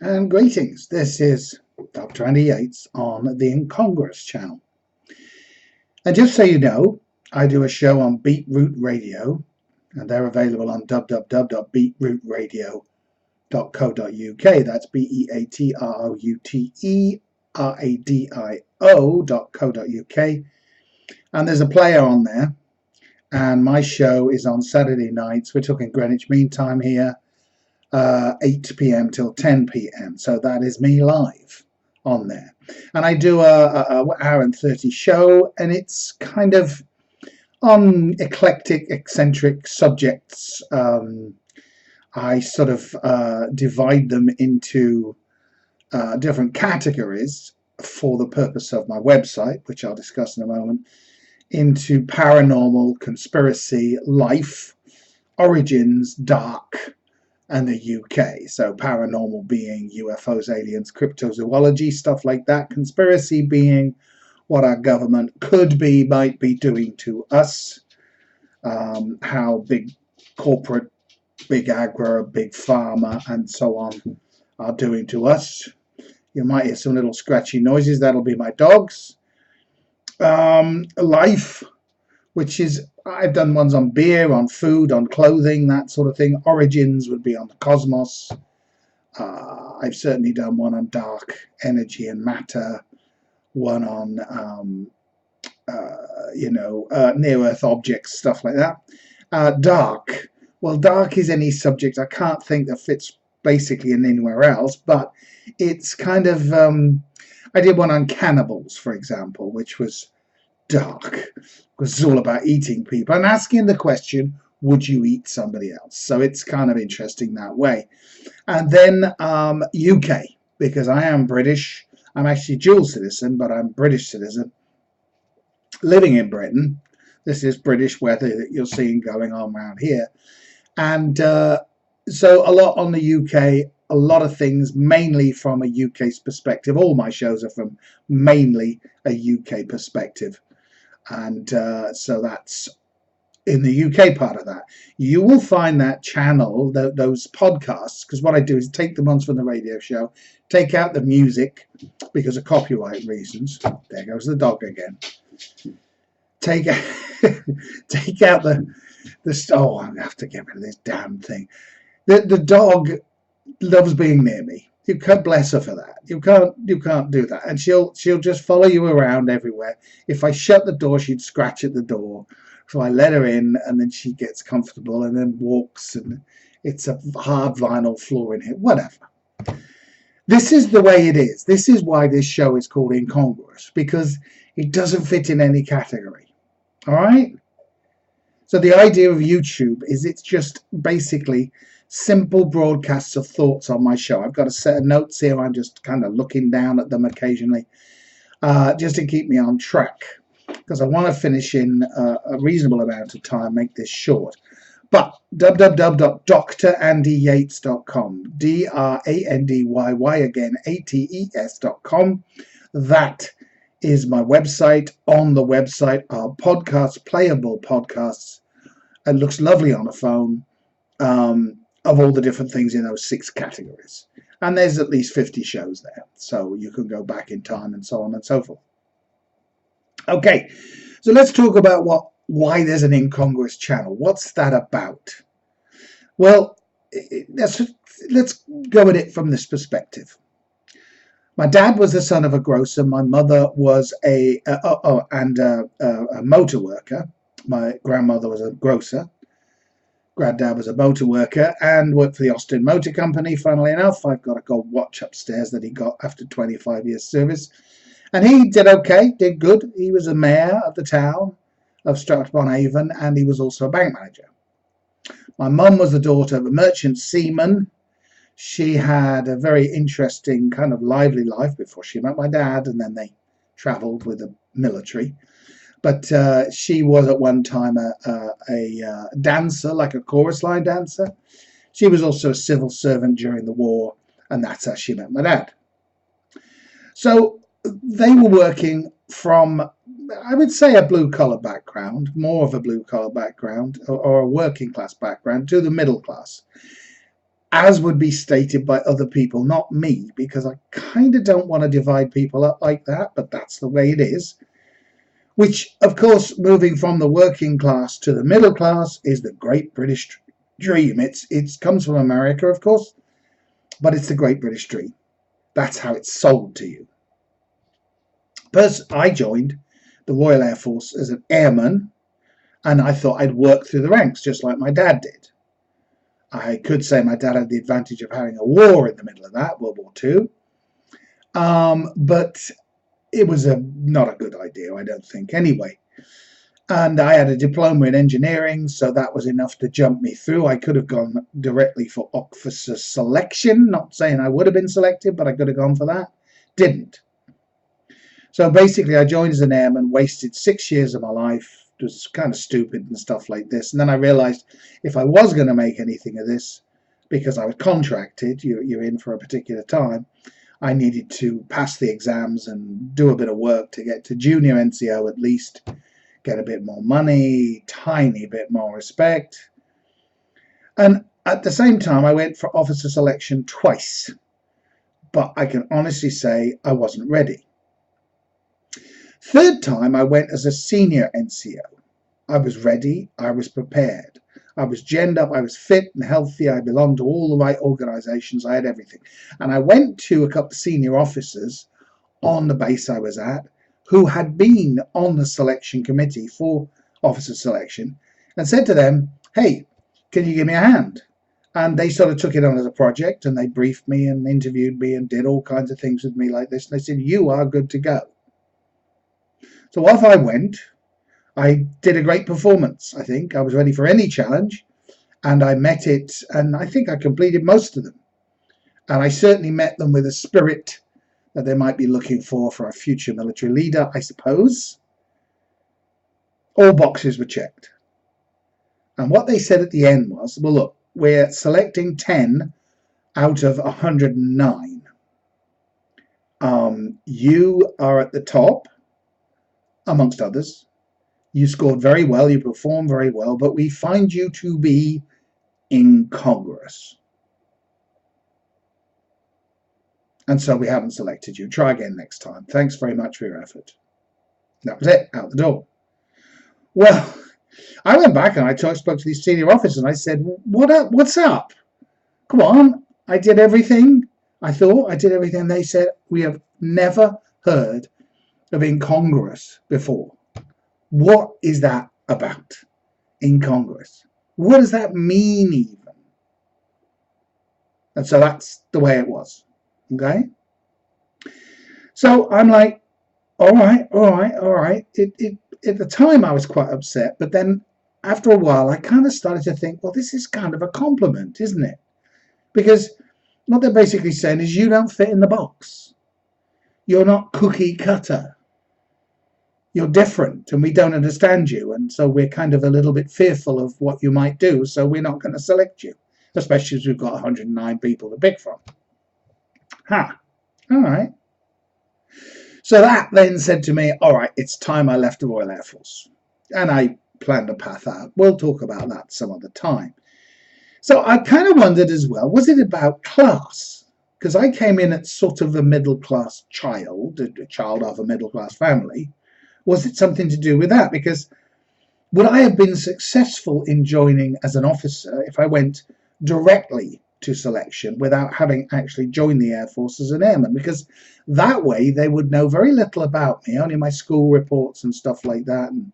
And greetings, this is Dr. Andy Yates on the Incongruous channel. And just so you know, I do a show on Beetroot Radio, and they're available on www.beetrootradio.co.uk. That's beetrouteradio.co.uk. And there's a player on there, and my show is on Saturday nights. We're talking Greenwich Mean Time here. 8 p.m. till 10 p.m. So that is me live on there. And I do a hour and 30 show, and it's kind of on eclectic, eccentric subjects. I sort of divide them into different categories for the purpose of my website, which I'll discuss in a moment, into paranormal, conspiracy, life, origins, dark, and the UK. So paranormal being UFOs, aliens, cryptozoology, stuff like that. Conspiracy being what our government could be, might be doing to us. How big corporate, big agro, big pharma, and so on are doing to us. You might hear some little scratchy noises. That'll be my dogs. Life, which is, I've done ones on beer, on food, on clothing, that sort of thing. Origins would be on the cosmos. I've certainly done one on dark energy and matter, one on, near-Earth objects, stuff like that. Dark. Well, dark is any subject I can't think that fits basically in anywhere else, but it's kind of, I did one on cannibals, for example, which was dark, because it's all about eating people and asking the question, would you eat somebody else? So it's kind of interesting that way. And then UK, because I am British. I'm actually dual citizen, but I'm British citizen living in Britain. This is British weather that you're seeing going on around here. And so a lot on the UK, a lot of things mainly from a UK's perspective. All my shows are from mainly a UK perspective. And so that's in the UK part of that. You will find that channel, those podcasts, because what I do is take the ones from the radio show, take out the music because of copyright reasons. There goes the dog again. Take out the oh, I have to get rid of this damn thing. The dog loves being near me. You can't bless her for that. You can't do that. And she'll just follow you around everywhere. If I shut the door, she'd scratch at the door. So I let her in, and then she gets comfortable and then walks, and it's a hard vinyl floor in here. Whatever. This is the way it is. This is why this show is called Incongruous, because it doesn't fit in any category. All right? So the idea of YouTube is it's just basically simple broadcasts of thoughts on my show. I've got a set of notes here. I'm just kind of looking down at them occasionally just to keep me on track, because I want to finish in a reasonable amount of time, make this short. But www.drandyates.com, DRANDYY again, ATES.com. That is my website. On the website are podcasts, playable podcasts. It looks lovely on a phone. Of all the different things in those 6 categories. And there's at least 50 shows there. So you can go back in time and so on and so forth. Okay, so let's talk about why there's an Incongruous channel. What's that about? Well, let's go at it from this perspective. My dad was the son of a grocer. My mother was a motor worker. My grandmother was a grocer. Granddad was a motor worker and worked for the Austin Motor Company, funnily enough. I've got a gold watch upstairs that he got after 25 years service. And he did okay, did good. He was a mayor of the town of Stratford-upon-Avon, and he was also a bank manager. My mum was the daughter of a merchant seaman. She had a very interesting kind of lively life before she met my dad, and then they travelled with the military. But she was at one time a dancer, like a chorus line dancer. She was also a civil servant during the war, and that's how she met my dad. So they were working from, I would say, a blue-collar background, more of a blue-collar background, or a working-class background, to the middle class. as would be stated by other people, not me, because I kind of don't want to divide people up like that, but that's the way it is. Which, of course, moving from the working class to the middle class is the great British dream. It comes from America, of course, but it's the great British dream. That's how it's sold to you. First, I joined the Royal Air Force as an airman, and I thought I'd work through the ranks just like my dad did. I could say my dad had the advantage of having a war in the middle of that, World War II, but it was not a good idea, I don't think, anyway. And I had a diploma in engineering, so that was enough to jump me through. I could have gone directly for officer selection, not saying I would have been selected, but I could have gone for that. Didn't. So basically, I joined as an airman, wasted 6 years of my life. It was kind of stupid and stuff like this. And then I realized if I was going to make anything of this, because I was contracted, you're in for a particular time, I needed to pass the exams and do a bit of work to get to junior NCO at least, get a bit more money, tiny bit more respect. And at the same time, I went for officer selection twice. But I can honestly say I wasn't ready. Third time, I went as a senior NCO. I was ready. I was prepared. I was genned up. I was fit and healthy. I belonged to all the right organizations. I had everything. And I went to a couple of senior officers on the base I was at who had been on the selection committee for officer selection and said to them, hey, can you give me a hand? And they sort of took it on as a project, and they briefed me and interviewed me and did all kinds of things with me like this. And they said, you are good to go. So off I went. I did a great performance, I think. I was ready for any challenge, and I met it, and I think I completed most of them. And I certainly met them with a spirit that they might be looking for a future military leader, I suppose. All boxes were checked. And what they said at the end was, well, look, we're selecting 10 out of 109. You are at the top, amongst others. You scored very well, you performed very well, but we find you to be incongruous. And so we haven't selected you. Try again next time. Thanks very much for your effort. That was it, out the door. Well, I went back and I spoke to these senior officers and I said, what's up? Come on, I did everything. I thought I did everything. They said, we have never heard of incongruous before. What is that about? Incongruous. What does that mean even? And so that's the way it was. Okay? So I'm like, all right. At the time I was quite upset, but then after a while I kind of started to think, well, this is kind of a compliment, isn't it? Because what they're basically saying is you don't fit in the box. You're not cookie cutter. You're different and we don't understand you, and so we're kind of a little bit fearful of what you might do, so we're not going to select you, especially as we've got 109 people to pick from. All right. So that then said to me, all right, it's time I left the Royal Air Force. And I planned a path out. We'll talk about that some other time. So I kind of wondered as well, was it about class? Because I came in at sort of a middle-class child, a child of a middle-class family. Was it something to do with that? Because would I have been successful in joining as an officer if I went directly to selection without having actually joined the Air Force as an airman? Because that way they would know very little about me, only my school reports and stuff like that, and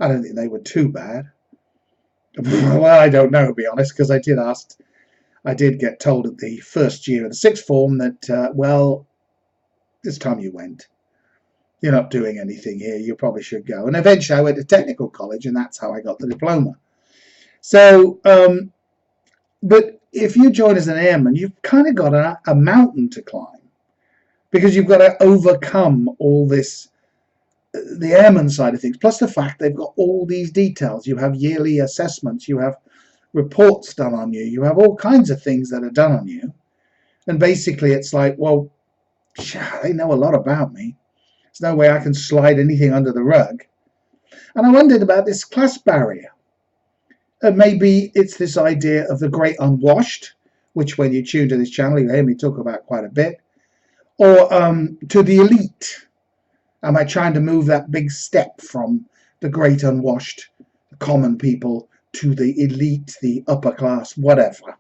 I don't think they were too bad. Well, I don't know, to be honest, because I did get told at the first year of the sixth form that, well, this time you went. You're not doing anything here, you probably should go. And eventually I went to technical college, and that's how I got the diploma. So, but if you join as an airman, you've kind of got a mountain to climb, because you've got to overcome all this, the airman side of things, plus the fact they've got all these details. You have yearly assessments, you have reports done on you, you have all kinds of things that are done on you. And basically it's like, well, they know a lot about me. There's no way I can slide anything under the rug. And I wondered about this class barrier. And maybe it's this idea of the great unwashed, which when you tune to this channel, you hear me talk about quite a bit, or to the elite? Am I trying to move that big step from the great unwashed, the common people, to the elite, the upper class, whatever?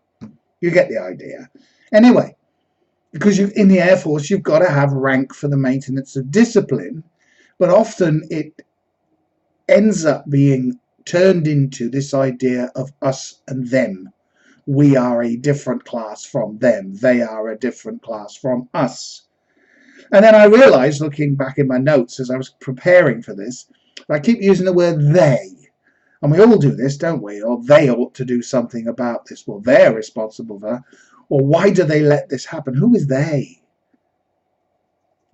You get the idea. Anyway, because in the Air Force, you've got to have rank for the maintenance of discipline, but often it ends up being turned into this idea of us and them. We are a different class from them. They are a different class from us. And then I realized, looking back in my notes as I was preparing for this, I keep using the word they. And we all do this, don't we? Or they ought to do something about this. Well, they're responsible for that. Or why do they let this happen? Who is they?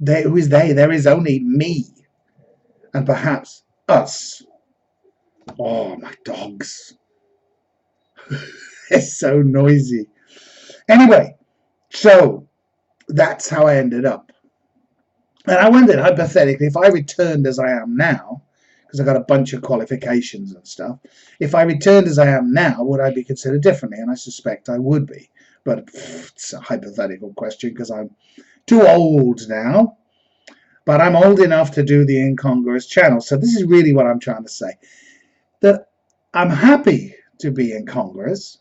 Who is they? There is only me. And perhaps us. Oh, my dogs. It's so noisy. Anyway, so that's how I ended up. And I wondered, hypothetically, if I returned as I am now, because I got a bunch of qualifications and stuff, if I returned as I am now, would I be considered differently? And I suspect I would be. But it's a hypothetical question because I'm too old now. But I'm old enough to do the Incongruous channel. So this is really what I'm trying to say. That I'm happy to be incongruous.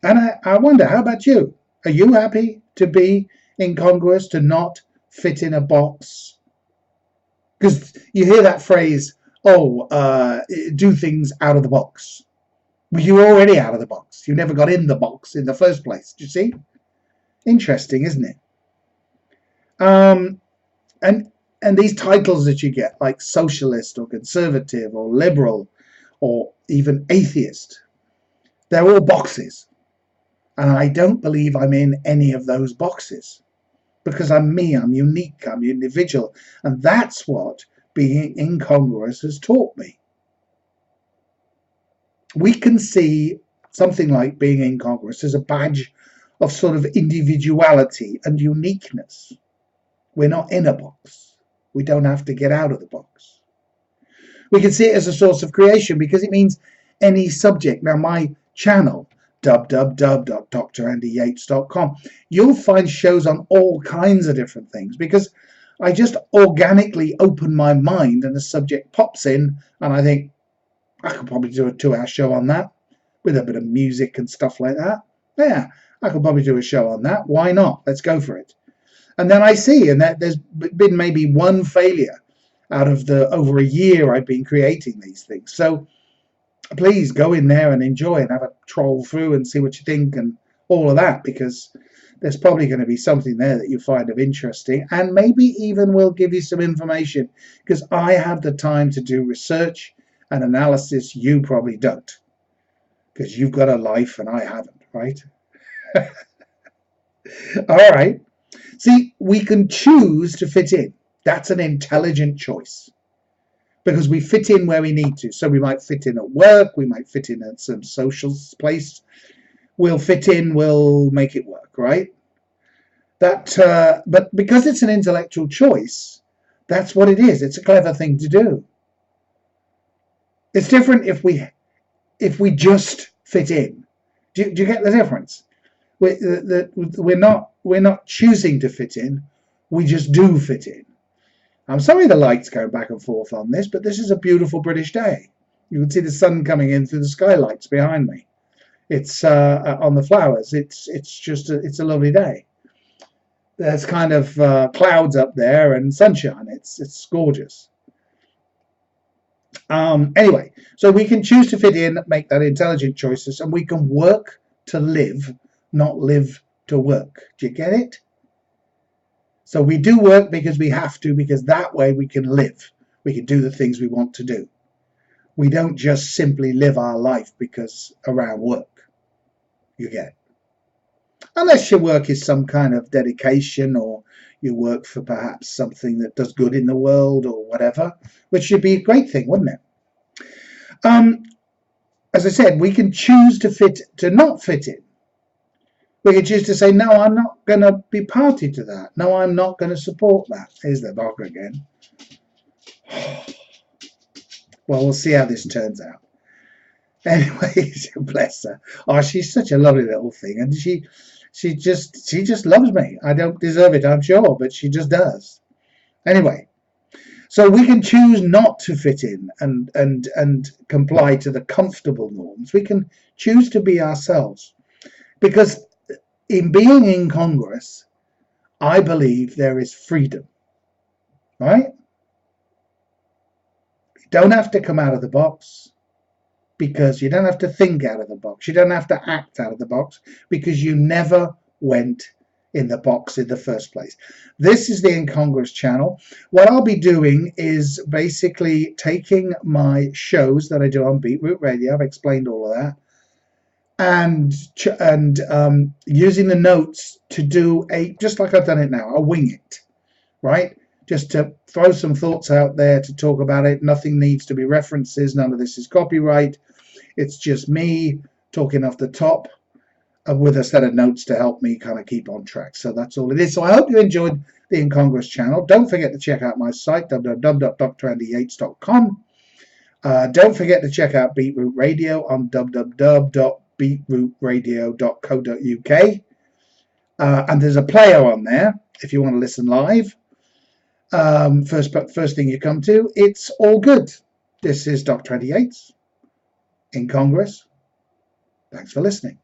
And I wonder, how about you? Are you happy to be incongruous, to not fit in a box? Because you hear that phrase, do things out of the box. Well, you're already out of the box. You never got in the box in the first place. Do you see? Interesting, isn't it? And these titles that you get, like socialist or conservative or liberal or even atheist, they're all boxes. And I don't believe I'm in any of those boxes. Because I'm me, I'm unique, I'm individual. And that's what being incongruous has taught me. We can see something like being incongruous as a badge of sort of individuality and uniqueness. We're not in a box. We don't have to get out of the box. We can see it as a source of creation because it means any subject. Now, my channel, www.drandyyates.com, you'll find shows on all kinds of different things because I just organically open my mind and the subject pops in and I think I could probably do a 2-hour show on that with a bit of music and stuff like that. Yeah, I could probably do a show on that. Why not? Let's go for it. And then I see, and that there's been maybe one failure out of the over a year I've been creating these things. So please go in there and enjoy and have a troll through and see what you think and all of that, because there's probably going to be something there that you find of interesting and maybe even will give you some information, because I have the time to do research and analysis. You probably don't, because you've got a life and I haven't, right? All right. See, we can choose to fit in. That's an intelligent choice, because we fit in where we need to. So we might fit in at work, we might fit in at some social place. We'll fit in, we'll make it work, right? But because it's an intellectual choice, that's what it is. It's a clever thing to do. It's different if we just fit in. Do you get the difference? We're not choosing to fit in. We just do fit in. I'm sorry the light's going back and forth on this, but this is a beautiful British day. You can see the sun coming in through the skylights behind me. It's on the flowers. It's a lovely day. There's kind of clouds up there and sunshine. It's gorgeous. Anyway, so we can choose to fit in, make that intelligent choices, and we can work to live, not live to work. Do you get it? So we do work because we have to, because that way we can live. We can do the things we want to do. We don't just simply live our life because around work. You get it? Unless your work is some kind of dedication, or you work for perhaps something that does good in the world or whatever, which should be a great thing, wouldn't it? As I said, we can choose to not fit in. We can choose to say, no, I'm not going to be party to that. No, I'm not going to support that. Here's the dog again. Well, we'll see how this turns out. Anyways, bless her. Oh, she's such a lovely little thing, and she just loves me. I don't deserve it, I'm sure, but she just does. Anyway, so we can choose not to fit in and comply to the comfortable norms. We can choose to be ourselves, because in being incongruous, I believe there is freedom, right? You don't have to come out of the box, because you don't have to think out of the box. You don't have to act out of the box, because you never went in the box in the first place. This is the Incongruous channel. What I'll be doing is basically taking my shows that I do on Beetroot Radio. I've explained all of that, and using the notes to do just like I've done it now. I'll wing it, right? Just to throw some thoughts out there to talk about it. Nothing needs to be references. None of this is copyright. It's just me talking off the top with a set of notes to help me kind of keep on track. So that's all it is. So I hope you enjoyed the Incongruous channel. Don't forget to check out my site, www.drandyyates.com. Don't forget to check out Beetroot Radio on www.beetrootradio.co.uk. And there's a player on there if you want to listen live. First thing you come to, it's all good. This is Dr. Andy Yates, Incongruous. Thanks for listening.